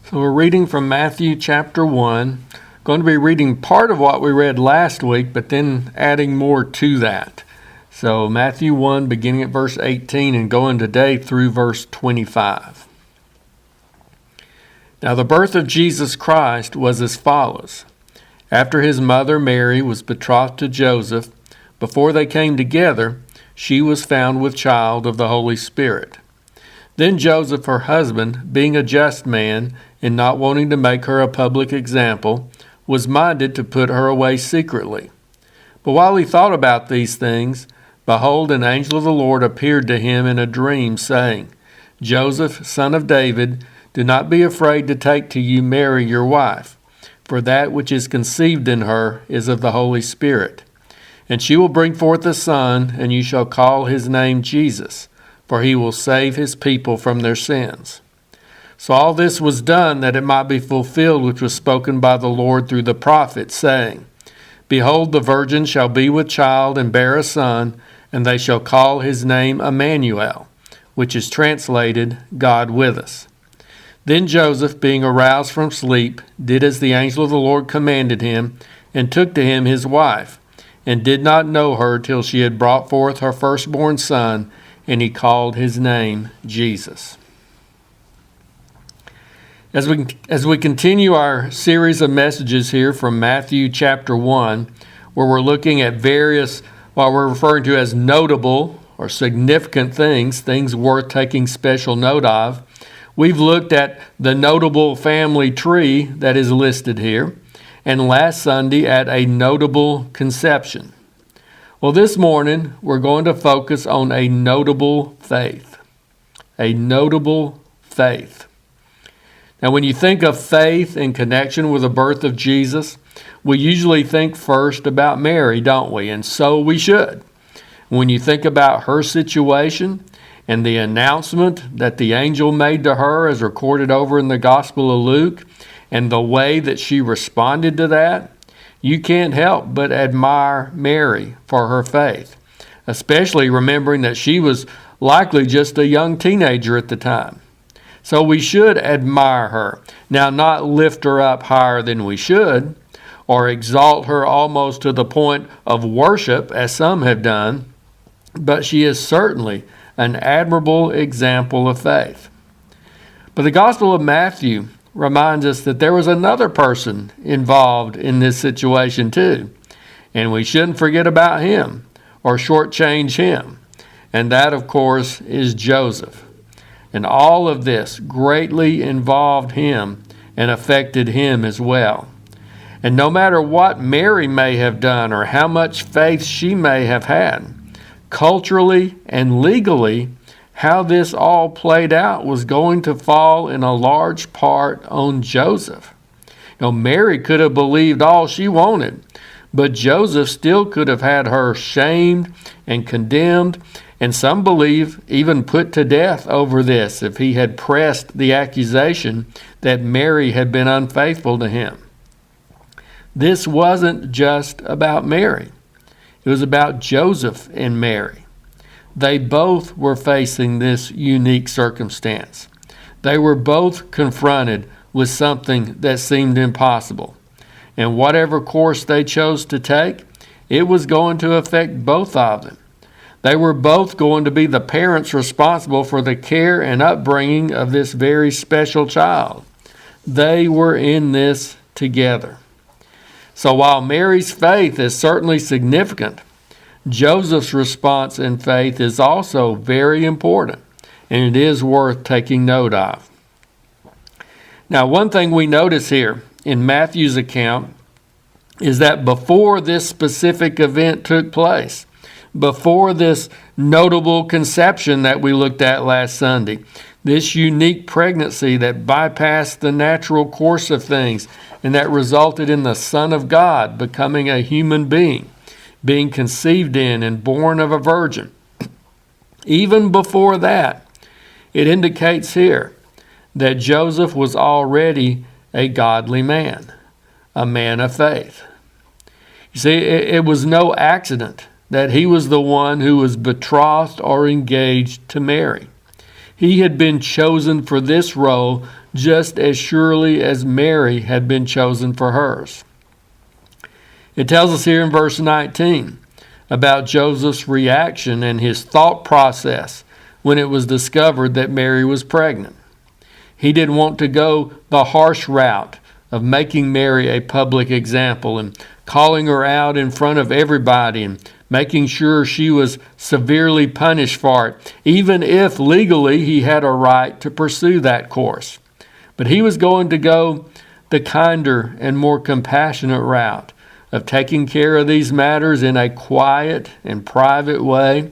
So we're reading from Matthew chapter 1. Going to be reading part of what we read last week, but then adding more to that. So Matthew 1, beginning at verse 18 and going today through verse 25. Now the birth of Jesus Christ was as follows. After his mother Mary was betrothed to Joseph, before they came together, she was found with child of the Holy Spirit. Then Joseph, her husband, being a just man, and not wanting to make her a public example, was minded to put her away secretly. But while he thought about these things, behold, an angel of the Lord appeared to him in a dream, saying, Joseph, son of David, do not be afraid to take to you Mary your wife, for that which is conceived in her is of the Holy Spirit. And she will bring forth a son, and you shall call his name Jesus, for he will save his people from their sins. So all this was done that it might be fulfilled which was spoken by the Lord through the prophet, saying, Behold, the virgin shall be with child and bear a son, and they shall call his name Emmanuel, which is translated, God with us. Then Joseph, being aroused from sleep, did as the angel of the Lord commanded him, and took to him his wife, and did not know her till she had brought forth her firstborn son, and he called his name Jesus. As we continue our series of messages here from Matthew chapter 1, where we're looking at various, what we're referring to as notable or significant things worth taking special note of, we've looked at the notable family tree that is listed here, and last Sunday at a notable conception. Well, this morning, we're going to focus on a notable faith. A notable faith. Now, when you think of faith in connection with the birth of Jesus, we usually think first about Mary, don't we? And so we should. When you think about her situation and the announcement that the angel made to her as recorded over in the Gospel of Luke, and the way that she responded to that, you can't help but admire Mary for her faith, especially remembering that she was likely just a young teenager at the time. So we should admire her. Now, not lift her up higher than we should, or exalt her almost to the point of worship, as some have done, but she is certainly an admirable example of faith. But the Gospel of Matthew reminds us that there was another person involved in this situation too. And we shouldn't forget about him or shortchange him. And that, of course, is Joseph. And all of this greatly involved him and affected him as well. And no matter what Mary may have done or how much faith she may have had, culturally and legally, how this all played out was going to fall in a large part on Joseph. Mary could have believed all she wanted, but Joseph still could have had her shamed and condemned, and some believe even put to death over this if he had pressed the accusation that Mary had been unfaithful to him. This wasn't just about Mary. It was about Joseph and Mary. They both were facing this unique circumstance. They were both confronted with something that seemed impossible. And whatever course they chose to take, it was going to affect both of them. They were both going to be the parents responsible for the care and upbringing of this very special child. They were in this together. So while Mary's faith is certainly significant, Joseph's response in faith is also very important, and it is worth taking note of. Now, one thing we notice here in Matthew's account is that before this specific event took place, before this notable conception that we looked at last Sunday, this unique pregnancy that bypassed the natural course of things and that resulted in the Son of God becoming a human being conceived in and born of a virgin. Even before that, it indicates here that Joseph was already a godly man, a man of faith. You see, it was no accident that he was the one who was betrothed or engaged to Mary. He had been chosen for this role just as surely as Mary had been chosen for hers. It tells us here in verse 19 about Joseph's reaction and his thought process when it was discovered that Mary was pregnant. He didn't want to go the harsh route of making Mary a public example and calling her out in front of everybody and making sure she was severely punished for it, even if legally he had a right to pursue that course. But he was going to go the kinder and more compassionate route of taking care of these matters in a quiet and private way,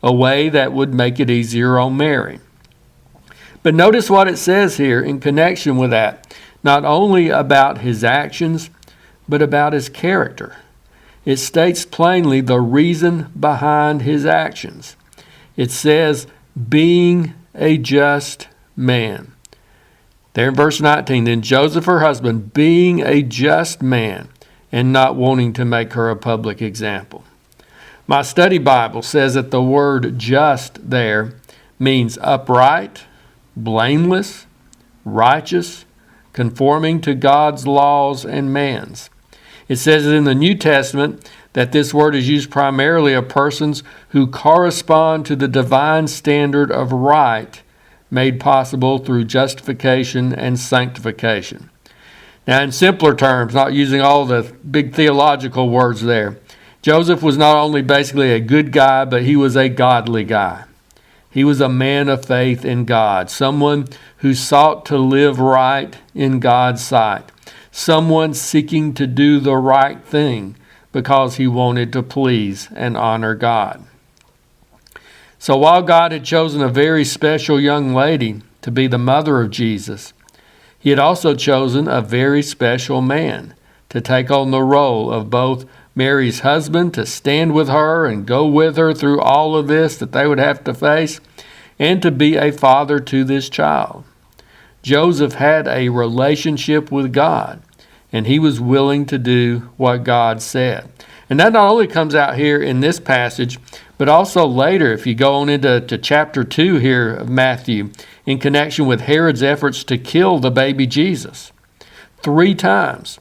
a way that would make it easier on Mary. But notice what it says here in connection with that, not only about his actions, but about his character. It states plainly the reason behind his actions. It says, being a just man. There in verse 19, then Joseph, her husband, being a just man and not wanting to make her a public example. My study Bible says that the word just there means upright, blameless, righteous, conforming to God's laws and man's. It says in the New Testament that this word is used primarily of persons who correspond to the divine standard of right made possible through justification and sanctification. Now, in simpler terms, not using all the big theological words there, Joseph was not only basically a good guy, but he was a godly guy. He was a man of faith in God, someone who sought to live right in God's sight, someone seeking to do the right thing because he wanted to please and honor God. So while God had chosen a very special young lady to be the mother of Jesus, he had also chosen a very special man to take on the role of both Mary's husband, to stand with her and go with her through all of this that they would have to face, and to be a father to this child. Joseph had a relationship with God, and he was willing to do what God said. And that not only comes out here in this passage, but also later, if you go on into chapter 2 here of Matthew, in connection with Herod's efforts to kill the baby Jesus. 3 times,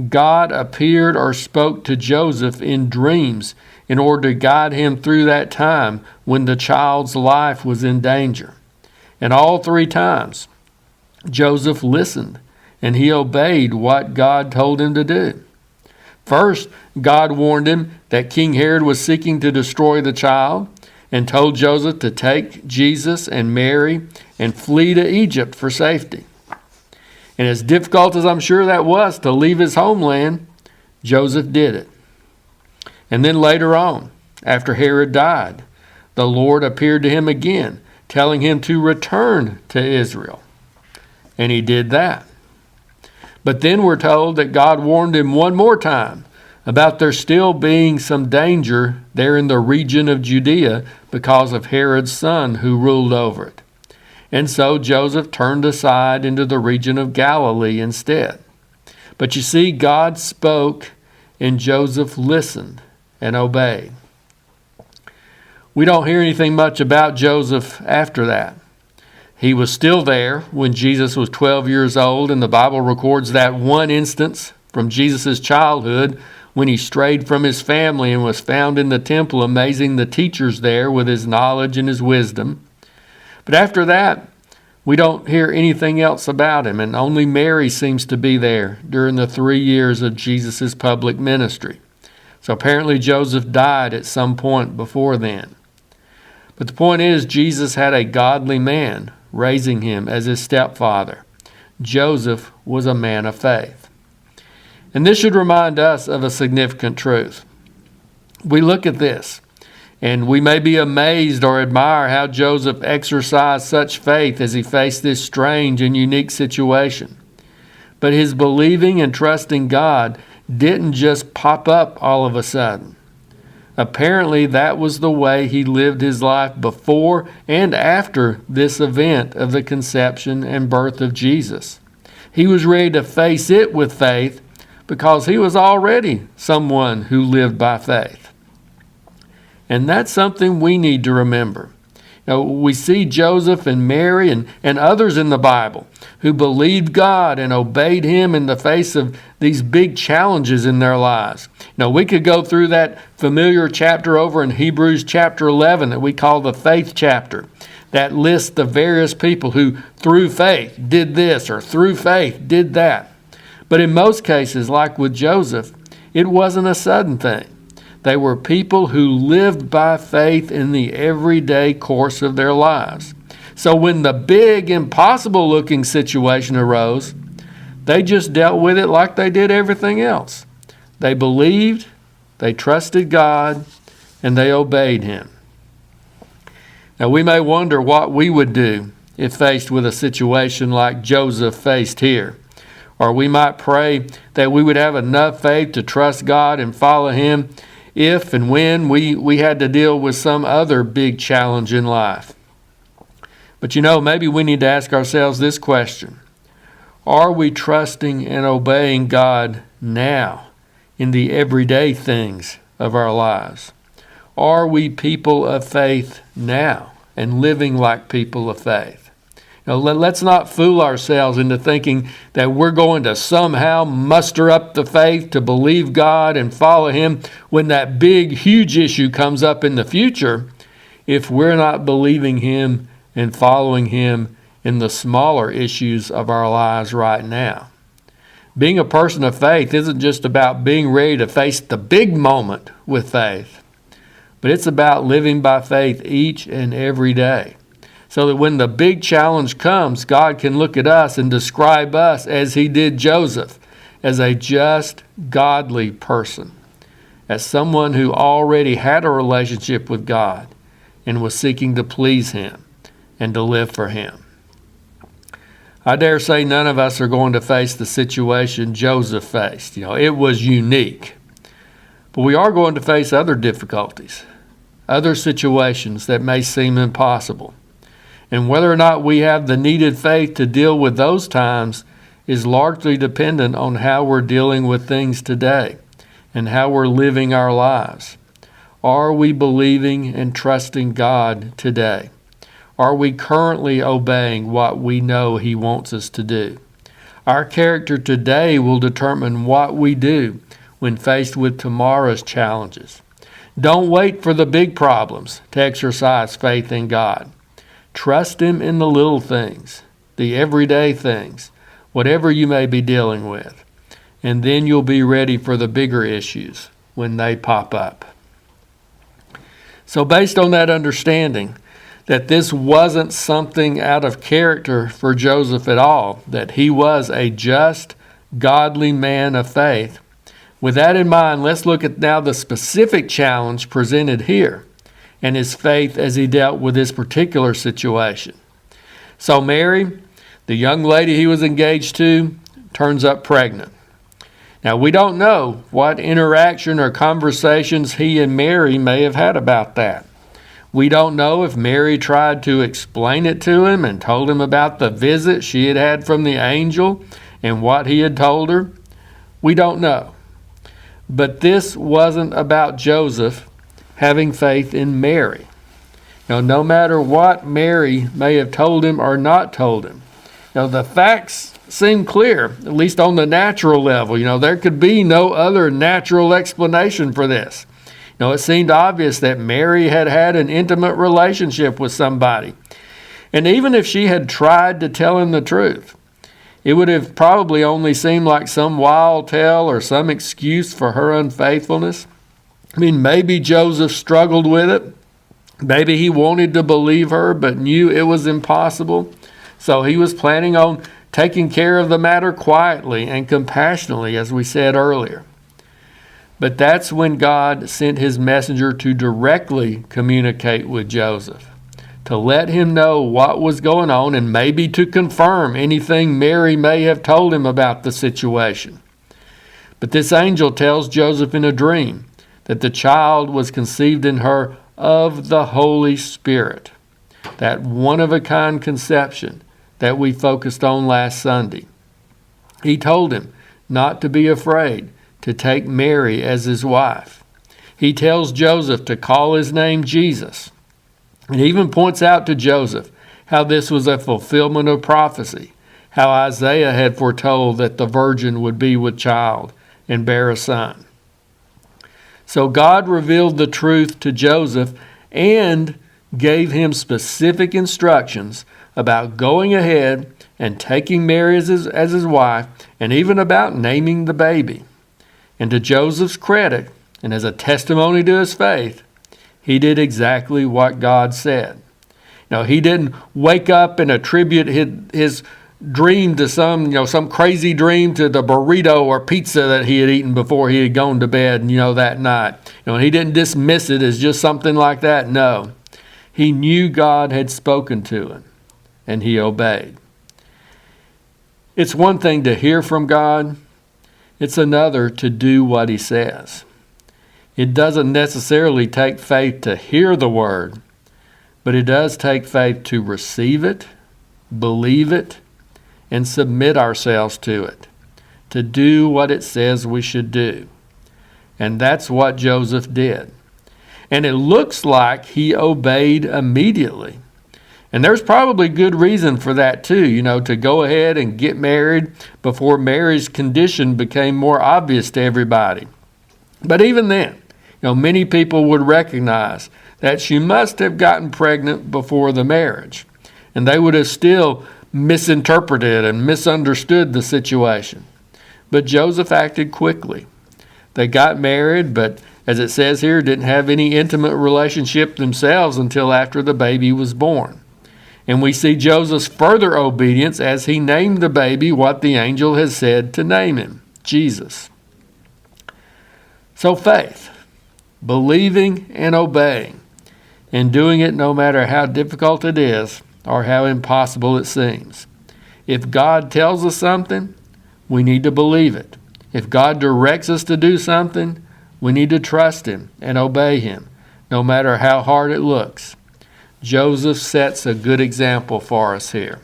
God appeared or spoke to Joseph in dreams in order to guide him through that time when the child's life was in danger. And all 3 times, Joseph listened and he obeyed what God told him to do. First, God warned him that King Herod was seeking to destroy the child and told Joseph to take Jesus and Mary and flee to Egypt for safety. And as difficult as I'm sure that was to leave his homeland, Joseph did it. And then later on, after Herod died, the Lord appeared to him again, telling him to return to Israel. And he did that. But then we're told that God warned him one more time about there still being some danger there in the region of Judea because of Herod's son who ruled over it. And so Joseph turned aside into the region of Galilee instead. But you see, God spoke and Joseph listened and obeyed. We don't hear anything much about Joseph after that. He was still there when Jesus was 12 years old, and the Bible records that one instance from Jesus' childhood when he strayed from his family and was found in the temple amazing the teachers there with his knowledge and his wisdom. But after that, we don't hear anything else about him, and only Mary seems to be there during the 3 years of Jesus' public ministry. So apparently Joseph died at some point before then. But the point is, Jesus had a godly man raising him as his stepfather. Joseph was a man of faith. And this should remind us of a significant truth. We look at this, and we may be amazed or admire how Joseph exercised such faith as he faced this strange and unique situation. But his believing and trusting God didn't just pop up all of a sudden. Apparently, that was the way he lived his life before and after this event of the conception and birth of Jesus. He was ready to face it with faith because he was already someone who lived by faith. And that's something we need to remember. Now, we see Joseph and Mary and others in the Bible who believed God and obeyed Him in the face of these big challenges in their lives. Now, we could go through that familiar chapter over in Hebrews chapter 11 that we call the faith chapter, that lists the various people who through faith did this or through faith did that. But in most cases, like with Joseph, it wasn't a sudden thing. They were people who lived by faith in the everyday course of their lives. So when the big, impossible-looking situation arose, they just dealt with it like they did everything else. They believed, they trusted God, and they obeyed Him. Now, we may wonder what we would do if faced with a situation like Joseph faced here. Or we might pray that we would have enough faith to trust God and follow Him if and when we had to deal with some other big challenge in life. But maybe we need to ask ourselves this question. Are we trusting and obeying God now in the everyday things of our lives? Are we people of faith now and living like people of faith? Let's not fool ourselves into thinking that we're going to somehow muster up the faith to believe God and follow Him when that big, huge issue comes up in the future if we're not believing Him and following Him in the smaller issues of our lives right now. Being a person of faith isn't just about being ready to face the big moment with faith, but it's about living by faith each and every day. So that when the big challenge comes, God can look at us and describe us as He did Joseph, as a just, godly person, as someone who already had a relationship with God and was seeking to please Him and to live for Him. I dare say none of us are going to face the situation Joseph faced. It was unique. But we are going to face other difficulties, other situations that may seem impossible. And whether or not we have the needed faith to deal with those times is largely dependent on how we're dealing with things today and how we're living our lives. Are we believing and trusting God today? Are we currently obeying what we know He wants us to do? Our character today will determine what we do when faced with tomorrow's challenges. Don't wait for the big problems to exercise faith in God. Trust Him in the little things, the everyday things, whatever you may be dealing with. And then you'll be ready for the bigger issues when they pop up. So based on that understanding, that this wasn't something out of character for Joseph at all, that he was a just, godly man of faith. With that in mind, let's look at now the specific challenge presented here and his faith as he dealt with this particular situation. So Mary, the young lady he was engaged to, turns up pregnant. Now, we don't know what interaction or conversations he and Mary may have had about that. We don't know if Mary tried to explain it to him and told him about the visit she had had from the angel and what he had told her. We don't know. But this wasn't about Joseph having faith in Mary. Now, no matter what Mary may have told him or not told him, the facts seem clear, at least on the natural level. There could be no other natural explanation for this. It seemed obvious that Mary had had an intimate relationship with somebody. And even if she had tried to tell him the truth, it would have probably only seemed like some wild tale or some excuse for her unfaithfulness. Maybe Joseph struggled with it. Maybe he wanted to believe her but knew it was impossible. So he was planning on taking care of the matter quietly and compassionately, as we said earlier. But that's when God sent His messenger to directly communicate with Joseph, to let him know what was going on and maybe to confirm anything Mary may have told him about the situation. But this angel tells Joseph in a dream that the child was conceived in her of the Holy Spirit, that one-of-a-kind conception that we focused on last Sunday. He told him not to be afraid to take Mary as his wife. He tells Joseph to call his name Jesus. It even points out to Joseph how this was a fulfillment of prophecy, how Isaiah had foretold that the virgin would be with child and bear a son. So God revealed the truth to Joseph and gave him specific instructions about going ahead and taking Mary as his wife, and even about naming the baby. And to Joseph's credit, and as a testimony to his faith, he did exactly what God said. Now, he didn't wake up and attribute his dream to some crazy dream to the burrito or pizza that he had eaten before he had gone to bed, that night. He didn't dismiss it as just something like that. No. He knew God had spoken to him, and he obeyed. It's one thing to hear from God. It's another to do what he says. It doesn't necessarily take faith to hear the word, but it does take faith to receive it, believe it, and submit ourselves to it, to do what it says we should do. And that's what Joseph did. And it looks like he obeyed immediately. And there's probably good reason for that too, to go ahead and get married before Mary's condition became more obvious to everybody. But even then, many people would recognize that she must have gotten pregnant before the marriage. And they would have still misinterpreted and misunderstood the situation. But Joseph acted quickly. They got married, but as it says here, didn't have any intimate relationship themselves until after the baby was born. And we see Joseph's further obedience as he named the baby what the angel has said to name him, Jesus. So faith, believing and obeying, and doing it no matter how difficult it is or how impossible it seems. If God tells us something, we need to believe it. If God directs us to do something, we need to trust him and obey him, no matter how hard it looks. Joseph sets a good example for us here.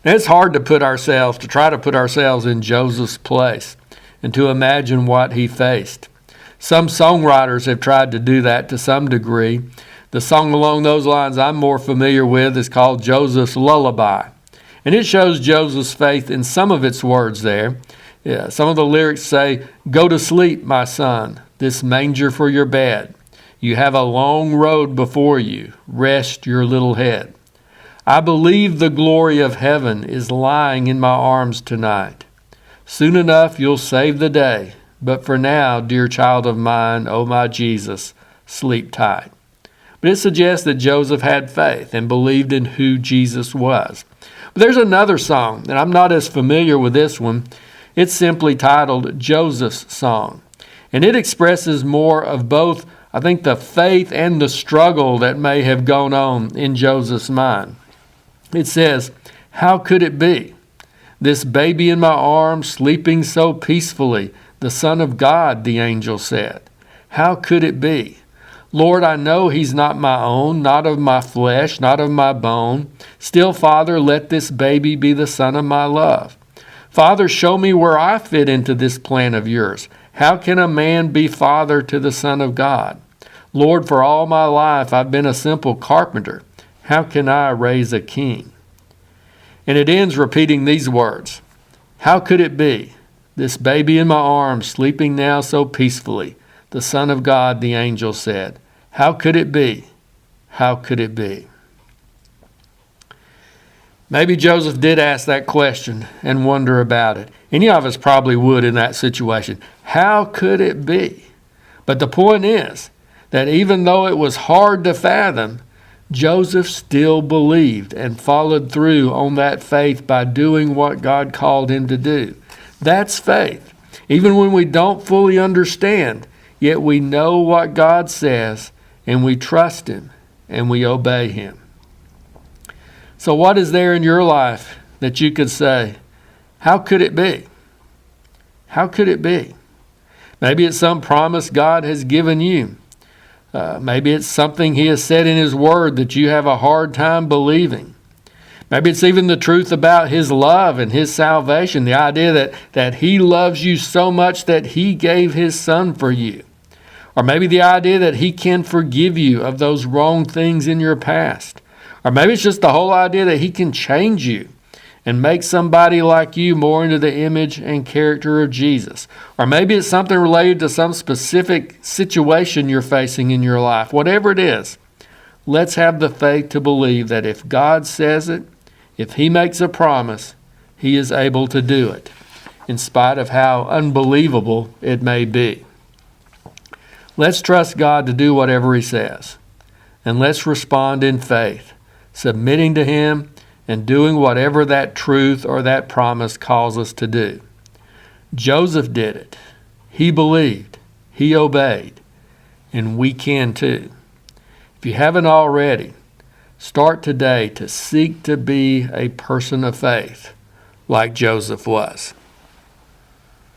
Now, it's hard to try to put ourselves in Joseph's place and to imagine what he faced. Some songwriters have tried to do that to some degree. The song along those lines I'm more familiar with is called Joseph's Lullaby. And it shows Joseph's faith in some of its words there. Some of the lyrics say, "Go to sleep, my son, this manger for your bed. You have a long road before you. Rest your little head. I believe the glory of heaven is lying in my arms tonight. Soon enough you'll save the day. But for now, dear child of mine, oh my Jesus, sleep tight." But it suggests that Joseph had faith and believed in who Jesus was. But there's another song, and I'm not as familiar with this one. It's simply titled Joseph's Song. And it expresses more of both, I think, the faith and the struggle that may have gone on in Joseph's mind. It says, "How could it be? This baby in my arms, sleeping so peacefully, the Son of God," the angel said. "How could it be? Lord, I know he's not my own, not of my flesh, not of my bone. Still, Father, let this baby be the son of my love. Father, show me where I fit into this plan of yours. How can a man be father to the Son of God? Lord, for all my life I've been a simple carpenter. How can I raise a king?" And it ends repeating these words. "How could it be? This baby in my arms, sleeping now so peacefully, the Son of God," the angel said. "How could it be? How could it be?" Maybe Joseph did ask that question and wonder about it. Any of us probably would in that situation. How could it be? But the point is that even though it was hard to fathom, Joseph still believed and followed through on that faith by doing what God called him to do. That's faith. Even when we don't fully understand, yet we know what God says, and we trust him, and we obey him. So what is there in your life that you could say, how could it be? How could it be? Maybe it's some promise God has given you. Maybe it's something he has said in his word that you have a hard time believing. Maybe it's even the truth about his love and his salvation, the idea that he loves you so much that he gave his son for you. Or maybe the idea that he can forgive you of those wrong things in your past. Or maybe it's just the whole idea that he can change you and make somebody like you more into the image and character of Jesus. Or maybe it's something related to some specific situation you're facing in your life. Whatever it is, let's have the faith to believe that if God says it, if he makes a promise, he is able to do it, in spite of how unbelievable it may be. Let's trust God to do whatever he says. And let's respond in faith, submitting to him and doing whatever that truth or that promise calls us to do. Joseph did it. He believed. He obeyed. And we can too. If you haven't already, start today to seek to be a person of faith like Joseph was.